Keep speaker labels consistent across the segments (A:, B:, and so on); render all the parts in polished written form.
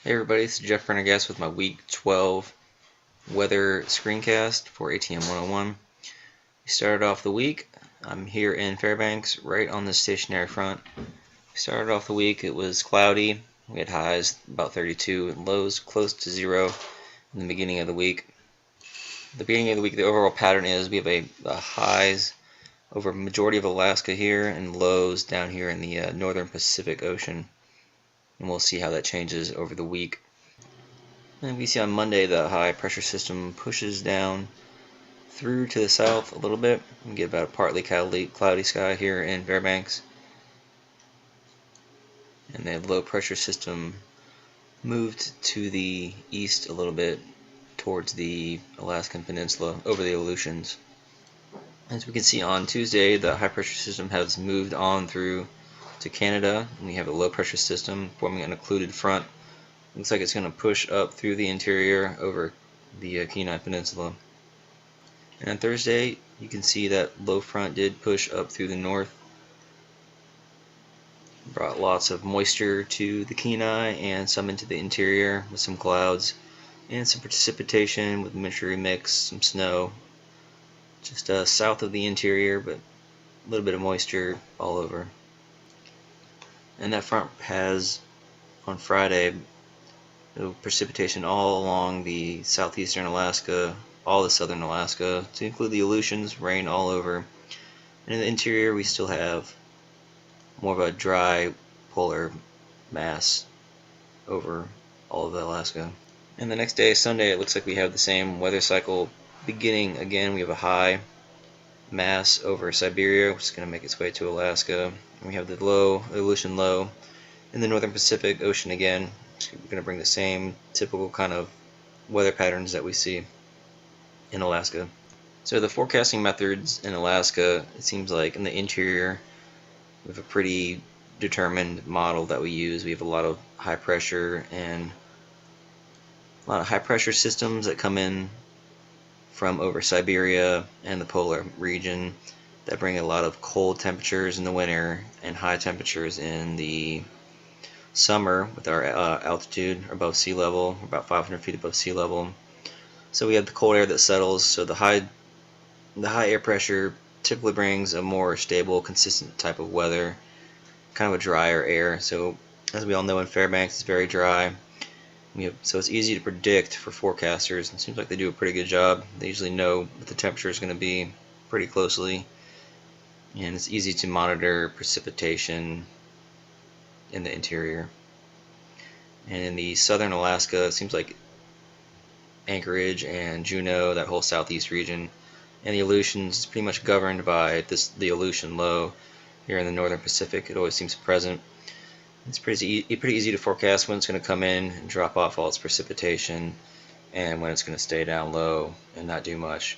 A: Hey everybody, it's Jeff Prendergast with my Week 12 weather screencast for ATM 101. We started off the week. I'm here in Fairbanks, right on the stationary front. We started off the week, it was cloudy. We had highs about 32 and lows close to 0 in the beginning of the week. The beginning of the week, the overall pattern is we have a highs over majority of Alaska here and lows down here in the northern Pacific Ocean. And we'll see how that changes over the week. And we see on Monday the high pressure system pushes down through to the south a little bit. We get about a partly cloudy sky here in Fairbanks. And the low pressure system moved to the east a little bit towards the Alaskan Peninsula over the Aleutians. As we can see on Tuesday, the high pressure system has moved on through to Canada, and we have a low pressure system forming an occluded front. Looks like it's going to push up through the interior over the Kenai Peninsula. And on Thursday, you can see that low front did push up through the north. Brought lots of moisture to the Kenai and some into the interior with some clouds and some precipitation with wintry mix, some snow. Just south of the interior, but a little bit of moisture all over. And that front has, on Friday, precipitation all along the southeastern Alaska, all the southern Alaska, to include the Aleutians, rain all over. And in the interior, we still have more of a dry polar mass over all of Alaska. And the next day, Sunday, it looks like we have the same weather cycle beginning again. We have a high mass over Siberia, which is going to make its way to Alaska. And we have the low, the Aleutian low, in the northern Pacific Ocean again. We're going to bring the same typical kind of weather patterns that we see in Alaska. So the forecasting methods in Alaska, it seems like in the interior, we have a pretty determined model that we use. We have a lot of high pressure and a lot of high pressure systems that come in from over Siberia and the polar region that bring a lot of cold temperatures in the winter and high temperatures in the summer with our altitude above sea level, about 500 feet above sea level. So we have the cold air that settles, so the high air pressure typically brings a more stable, consistent type of weather, kind of a drier air. So as we all know, in Fairbanks, it's very dry. So it's easy to predict for forecasters. It seems like they do a pretty good job. They usually know what the temperature is going to be pretty closely, and it's easy to monitor precipitation in the interior. And in the southern Alaska, it seems like Anchorage and Juneau, that whole southeast region, and the Aleutians is pretty much governed by the Aleutian low. Here in the northern Pacific, it always seems present. It's pretty easy to forecast when it's going to come in and drop off all its precipitation, and when it's going to stay down low and not do much.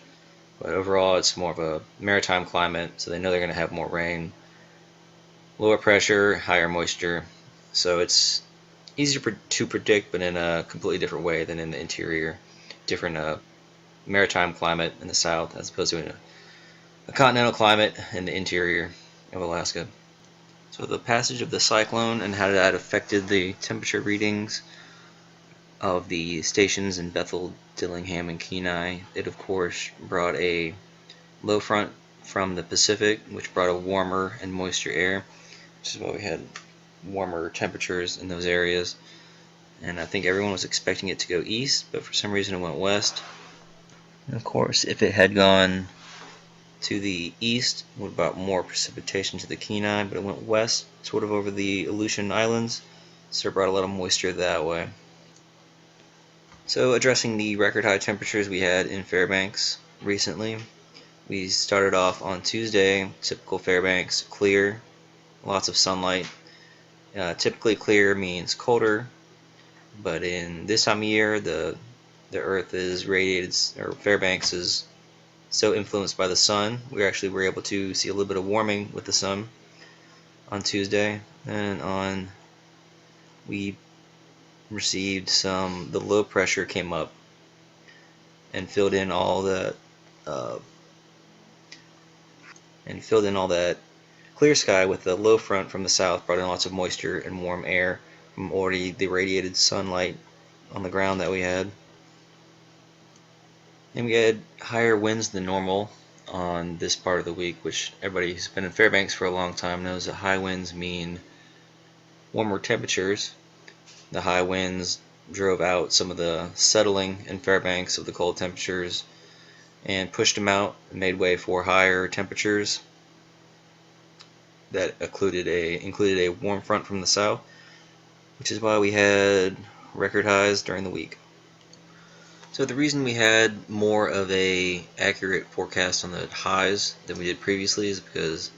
A: But overall, it's more of a maritime climate, so they know they're going to have more rain, lower pressure, higher moisture. So it's easier to predict, but in a completely different way than in the interior. Different maritime climate in the south as opposed to a continental climate in the interior of Alaska. So the passage of the cyclone and how that affected the temperature readings of the stations in Bethel, Dillingham, and Kenai. It of course brought a low front from the Pacific, which brought a warmer and moisture air, which is why we had warmer temperatures in those areas. And I think everyone was expecting it to go east, but for some reason it went west. And of course, if it had gone to the east, it would have brought more precipitation to the Kenai, but it went west, sort of over the Aleutian Islands, so it brought a lot of moisture that way. So addressing the record high temperatures we had in Fairbanks recently, we started off on Tuesday, typical Fairbanks, clear, lots of sunlight. Typically clear means colder, but in this time of year, the Earth is radiated, or Fairbanks is so influenced by the sun. We actually were able to see a little bit of warming with the sun on Tuesday, and we received the low pressure came up and filled in all that clear sky with the low front from the south, brought in lots of moisture and warm air from already the radiated sunlight on the ground that we had. And we had higher winds than normal on this part of the week, which everybody who's been in Fairbanks for a long time knows that high winds mean warmer temperatures. The high winds drove out some of the settling in Fairbanks of the cold temperatures and pushed them out and made way for higher temperatures that included a warm front from the south, which is why we had record highs during the week. So the reason we had more of a accurate forecast on the highs than we did previously is because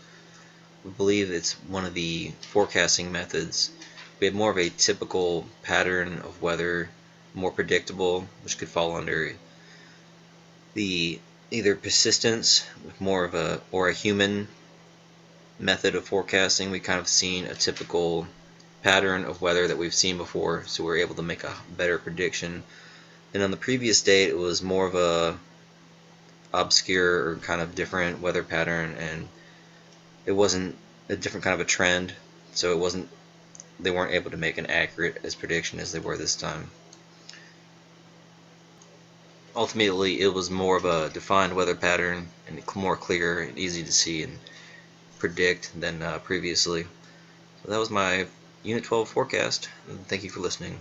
A: we believe it's one of the forecasting methods. We had more of a typical pattern of weather, more predictable, which could fall under the either persistence, more of a human method of forecasting. We kind of seen a typical pattern of weather that we've seen before, so we're able to make a better prediction. And on the previous date, it was more of a obscure or kind of different weather pattern, and it wasn't a different kind of a trend, so they weren't able to make an accurate as prediction as they were this time. Ultimately, it was more of a defined weather pattern and more clear and easy to see and predict than previously. So that was my Unit 12 forecast, and thank you for listening.